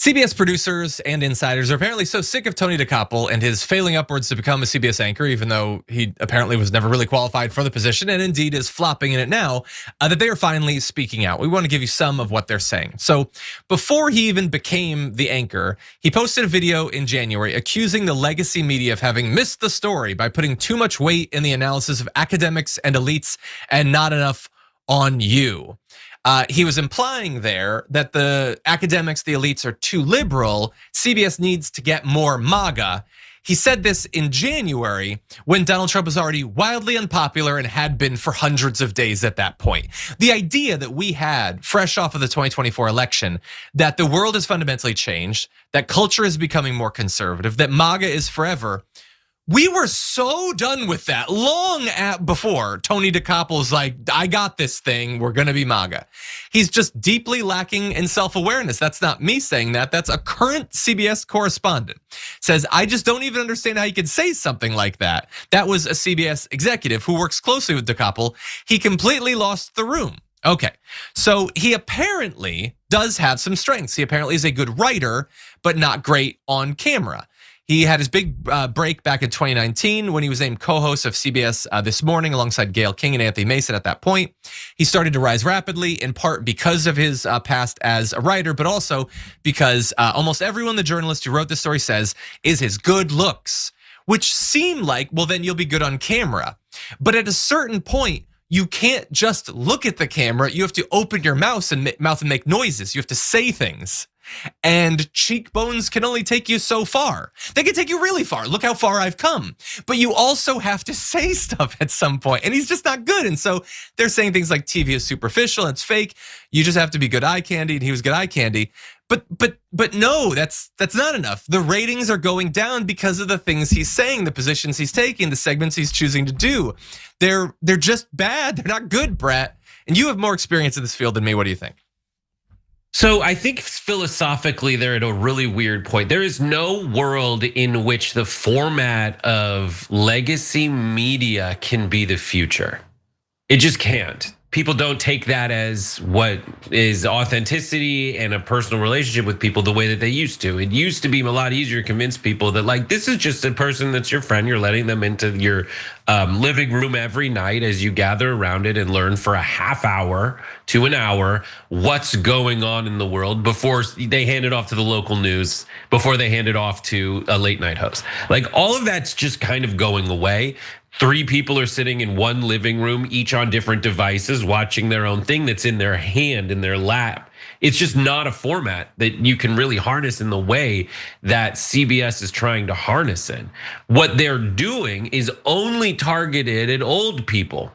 CBS producers and insiders are apparently so sick of Tony Dokoupil and his failing upwards to become a CBS anchor, even though he apparently was never really qualified for the position and indeed is flopping in it now, that they are finally speaking out. We want to give you some of what they're saying. So before he even became the anchor, he posted a video in January accusing the legacy media of having missed the story by putting too much weight in the analysis of academics and elites and not enough on you. He was implying there that the academics, the elites are too liberal. CBS needs to get more MAGA. He said this in January when Donald Trump was already wildly unpopular and had been for hundreds of days at that point. The idea that we had fresh off of the 2024 election, that the world has fundamentally changed, that culture is becoming more conservative, that MAGA is forever. We were so done with that long before Tony Dokoupil's like, I got this thing, we're gonna be MAGA. He's just deeply lacking in self-awareness. That's not me saying that, that's a current CBS correspondent. Says, I just don't even understand how you could say something like that. That was a CBS executive who works closely with Dokoupil. He completely lost the room. Okay, so he apparently does have some strengths. He apparently is a good writer, but not great on camera. He had his big break back in 2019 when he was named co-host of CBS This Morning alongside Gayle King and Anthony Mason at that point. He started to rise rapidly in part because of his past as a writer, but also because almost everyone the journalist who wrote this story says is his good looks, which seem like, well, then you'll be good on camera. But at a certain point, you can't just look at the camera, you have to open your mouth and make noises, you have to say things. And cheekbones can only take you so far. They can take you really far. Look how far I've come. But you also have to say stuff at some point, and he's just not good. And so they're saying things like TV is superficial, it's fake. You just have to be good eye candy, and he was good eye candy. But no, that's not enough. The ratings are going down because of the things he's saying, the positions he's taking, the segments he's choosing to do. They're just bad. They're not good, Brett. And you have more experience in this field than me. What do you think? So I think philosophically they're at a really weird point. There is no world in which the format of legacy media can be the future. It just can't. People don't take that as what is authenticity and a personal relationship with people the way that they used to. It used to be a lot easier to convince people that like, this is just a person that's your friend. You're letting them into your living room every night as you gather around it and learn for a half hour to an hour what's going on in the world before they hand it off to the local news, before they hand it off to a late night host. Like all of that's just kind of going away. 3 people are sitting in one living room, each on different devices, watching their own thing that's in their hand, in their lap. It's just not a format that you can really harness in the way that CBS is trying to harness it. What they're doing is only targeted at old people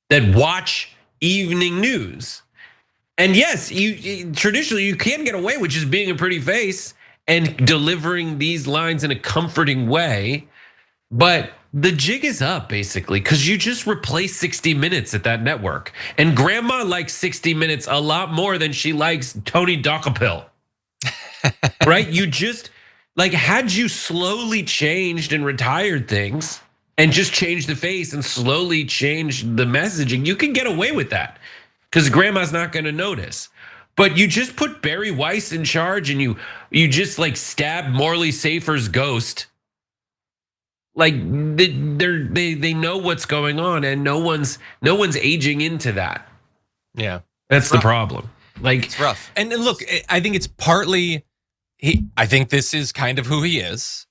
that watch evening news. And yes, traditionally you can get away with just being a pretty face and delivering these lines in a comforting way, but the jig is up basically because you just replaced 60 Minutes at that network. And grandma likes 60 Minutes a lot more than she likes Tony Dokoupil, right? You just, like, had you slowly changed and retired things and just changed the face and slowly changed the messaging, you can get away with that because grandma's not gonna notice. But you just put Bari Weiss in charge and you just like stabbed Morley Safer's ghost. Like they know what's going on, and no one's aging into that. Yeah, that's the problem. Like it's rough. And look, I think it's partly I think this is kind of who he is,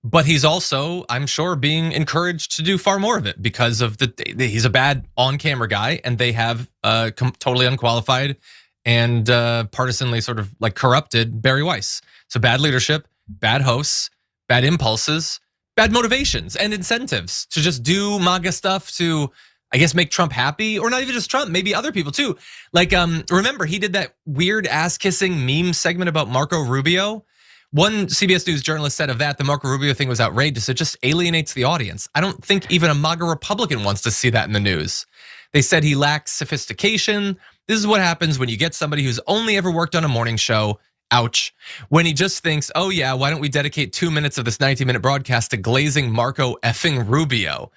but he's also, I'm sure, being encouraged to do far more of it because of he's a bad on-camera guy, and they have totally unqualified and partisanly sort of like corrupted Bari Weiss. So bad leadership, bad hosts, bad impulses, bad motivations and incentives to just do MAGA stuff to, I guess, make Trump happy, or not even just Trump, maybe other people too. Like, remember he did that weird ass-kissing meme segment about Marco Rubio? One CBS News journalist said of that, the Marco Rubio thing was outrageous. It just alienates the audience. I don't think even a MAGA Republican wants to see that in the news. They said he lacks sophistication. This is what happens when you get somebody who's only ever worked on a morning show. Ouch. When he just thinks, oh yeah, why don't we dedicate 2 minutes of this 90-minute broadcast to glazing Marco effing Rubio?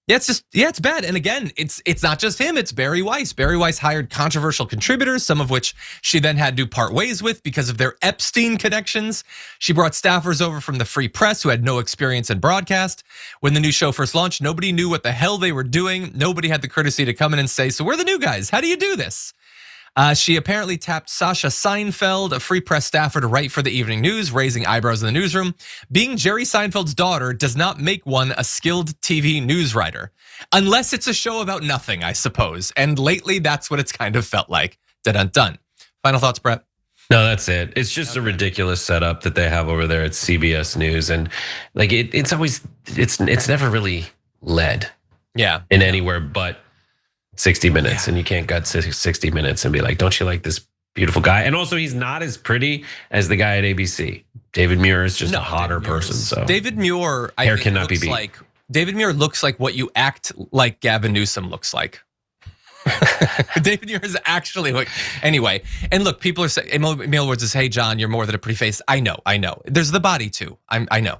Yeah, it's bad. And again, it's not just him, it's Bari Weiss. Bari Weiss hired controversial contributors, some of which she then had to part ways with because of their Epstein connections. She brought staffers over from the Free Press who had no experience in broadcast. When the new show first launched, nobody knew what the hell they were doing. Nobody had the courtesy to come in and say, so we're the new guys, how do you do this? She apparently tapped Sasha Seinfeld, a Free Press staffer, to write for the evening news, raising eyebrows in the newsroom. Being Jerry Seinfeld's daughter does not make one a skilled TV news writer, unless it's a show about nothing, I suppose. And lately, that's what it's kind of felt like. Dun-dun-dun. Final thoughts, Brett? No, that's it. It's just a ridiculous setup that they have over there at CBS News, and like it's always it's never really led, in anywhere but 60 Minutes, and you can't gut 60 Minutes and be like, don't you like this beautiful guy? And also, he's not as pretty as the guy at ABC. David Muir is just a hotter person. So David Muir, I think, cannot be beat. Like David Muir looks like what you act like Gavin Newsom looks like. David Muir is actually like, anyway. And look, people are saying, Emil Woods says, hey, John, you're more than a pretty face. I know. There's the body too. I know.